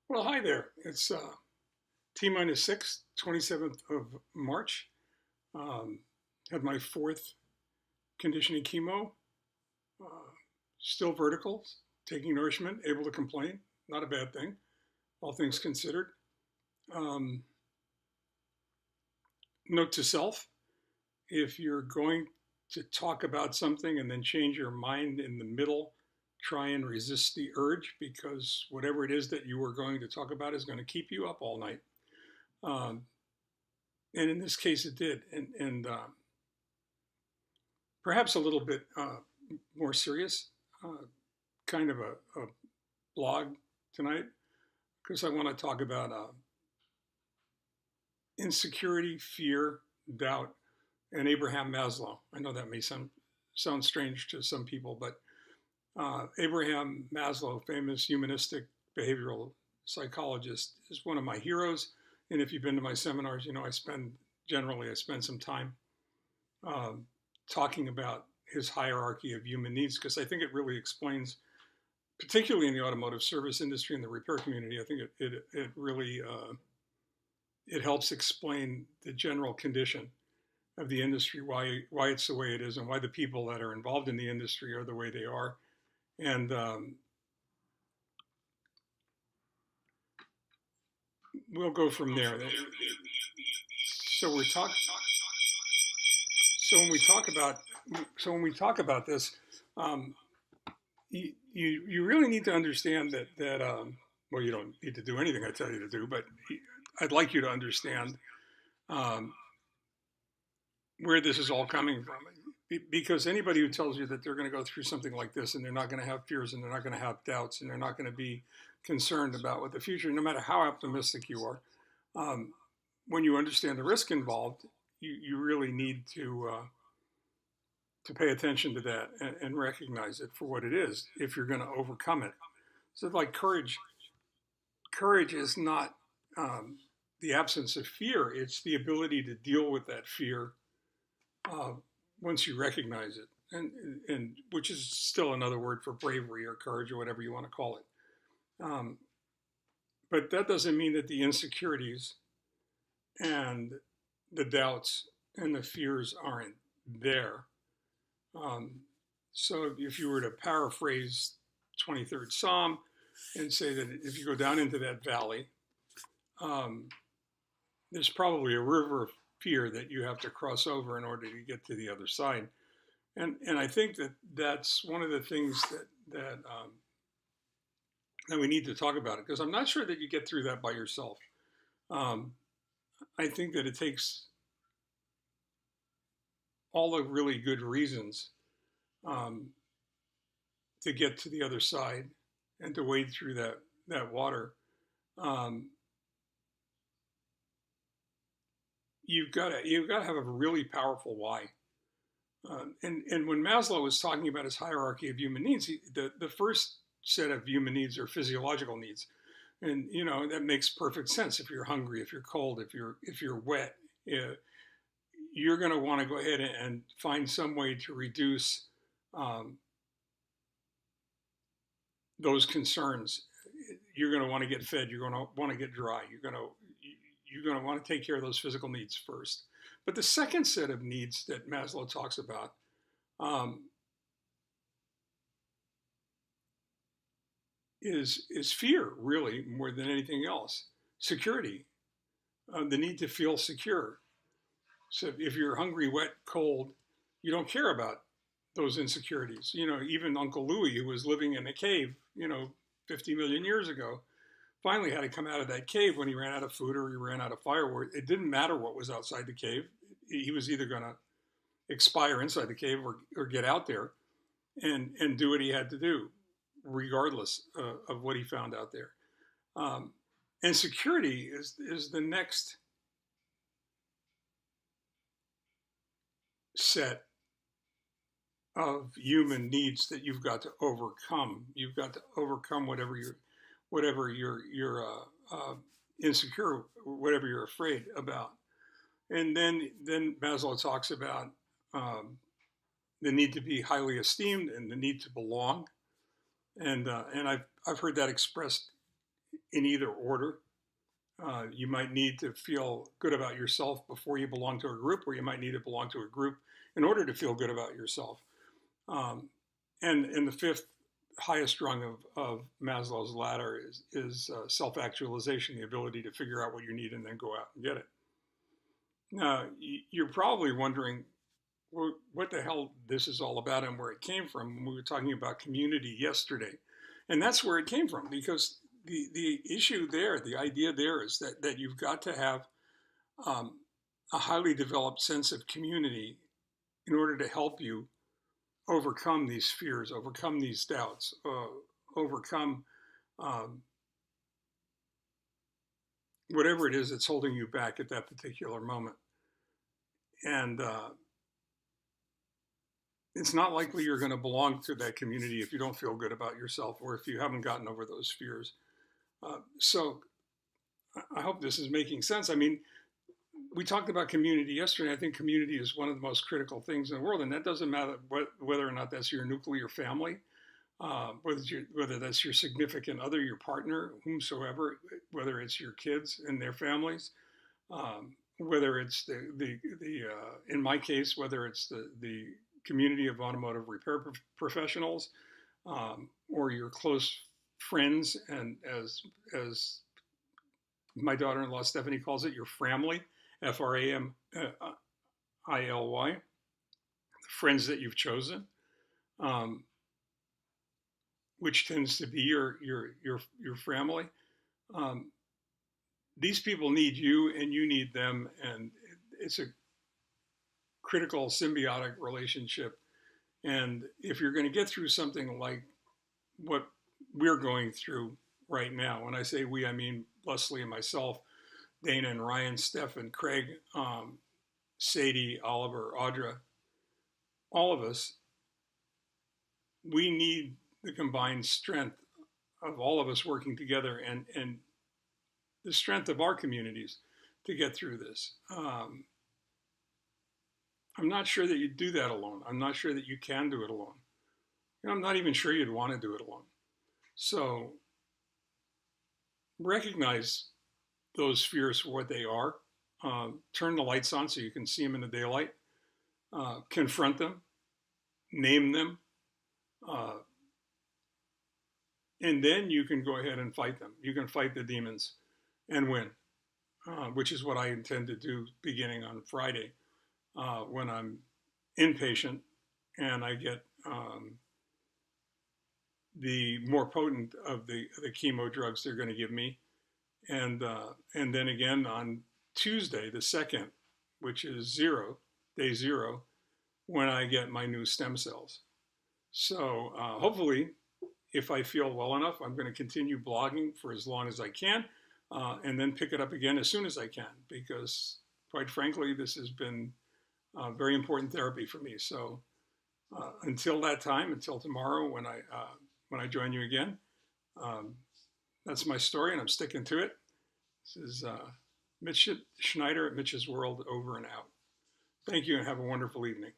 Well, hi there. It's T minus 6, 27th of March. Um, had my fourth conditioning chemo. Uh, Still vertical, taking nourishment, able to complain. Not a bad thing, all things considered. Um, Note to self, if you're going to talk about something and then change your mind in the middle, try and resist the urge because whatever it is that you were going to talk about is going to keep you up all night. Um, and in this case, it did. And perhaps a little bit more serious, kind of a blog tonight, because I want to talk about insecurity, fear, doubt, and Abraham Maslow. I know that may sound strange to some people, but Abraham Maslow, famous humanistic behavioral psychologist, is one of my heroes. And if you've been to my seminars, you know I spend some time um, talking about his hierarchy of human needs because I think it really explains, particularly in the automotive service industry and the repair community. I think it really it helps explain the general condition of the industry, why it's the way it is, and why the people that are involved in the industry are the way they are. And we'll go from there. So we're talking. So when we talk about when we talk about this, um, you really need to understand that well, you don't need to do anything I tell you to do, but I'd like you to understand um, where this is all coming from. Because anybody who tells you that they're going to go through something like this and they're not going to have fears and they're not going to have doubts and they're not going to be concerned about what the future, no matter how optimistic you are, um, when you understand the risk involved, you really need to pay attention to that and recognize it for what it is if you're going to overcome it. So, like courage is not the absence of fear; it's the ability to deal with that fear uh, once you recognize it, and which is still another word for bravery or courage or whatever you want to call it. Um, but that doesn't mean that the insecurities and the doubts and the fears aren't there. Um, so if you were to paraphrase 23rd Psalm and say that if you go down into that valley, um, there's probably a river of fear that you have to cross over in order to get to the other side. And I think that that's one of the things that we need to talk about it because I'm not sure that you get through that by yourself. Um, I think that it takes all the really good reasons um, to get to the other side and to wade through that water. Um, you've got to have a really powerful why. And when Maslow was talking about his hierarchy of human needs, the first set of human needs are physiological needs, and you know that makes perfect sense. If you're hungry, if you're cold, if you're wet, uh, you're going to want to go ahead and find some way to reduce um, those concerns. You're going to want to get fed. You're going to want to get dry. You're going to want to take care of those physical needs first. But the second set of needs that Maslow talks about um, is fear, really, more than anything else. Security, the need to feel secure. So if you're hungry, wet, cold, you don't care about those insecurities. You know, even Uncle Louis, who was living in a cave, 50 million years ago, finally had to come out of that cave when he ran out of food or he ran out of firewood. It didn't matter what was outside the cave. He was either going to expire inside the cave or get out there and do what he had to do, regardless of what he found out there. Um, and security is the next set of human needs that you've got to overcome. You've got to overcome whatever you're insecure, whatever you're afraid about. And then Maslow talks about um, the need to be highly esteemed and the need to belong. And I've heard that expressed in either order. You might need to feel good about yourself before you belong to a group, or you might need to belong to a group in order to feel good about yourself. Um, and the fifth highest rung of Maslow's ladder is self-actualization, the ability to figure out what you need and then go out and get it. Now, you're probably wondering what the hell this is all about and where it came from. We were talking about community yesterday, and that's where it came from, because the issue there, the idea there is that you've got to have um, a highly developed sense of community in order to help you overcome these fears, overcome these doubts, overcome um, whatever it is that's holding you back at that particular moment. And it's not likely you're going to belong to that community if you don't feel good about yourself or if you haven't gotten over those fears. So I hope this is making sense. I mean, we talked about community yesterday. I think community is one of the most critical things in the world, and that doesn't matter whether or not that's your nuclear family, whether that's your significant other, your partner, whomsoever, whether it's your kids and their families, whether it's the in my case, whether it's the community of automotive repair professionals, or your close friends, and as my daughter-in-law Stephanie calls it, your family, FRAMILY, friends that you've chosen, um, which tends to be your family. Um, these people need you, and you need them, and it's a critical symbiotic relationship. And if you're going to get through something like what we're going through right now, when I say we, I mean Leslie and myself, Dana and Ryan, Steph and Craig, Sadie, Oliver, Audra, all of us, we need the combined strength of all of us working together, and the strength of our communities to get through this. I'm not sure that you do that alone. I'm not sure that you can do it alone. I'm not even sure you'd want to do it alone. So recognize those fears for what they are. Turn the lights on so you can see them in the daylight. Confront them, name them, and then you can go ahead and fight them. You can fight the demons and win, which is what I intend to do beginning on Friday, when I'm inpatient and I get the more potent of the chemo drugs they're going to give me, and then again on Tuesday, the 2nd, which is day zero, when I get my new stem cells. So hopefully, if I feel well enough, I'm going to continue blogging for as long as I can, and then pick it up again as soon as I can, because quite frankly, this has been very important therapy for me. So until that time, until tomorrow when I join you again, that's my story, and I'm sticking to it. This is Mitch Schneider at Mitch's World, over and out. Thank you, and have a wonderful evening.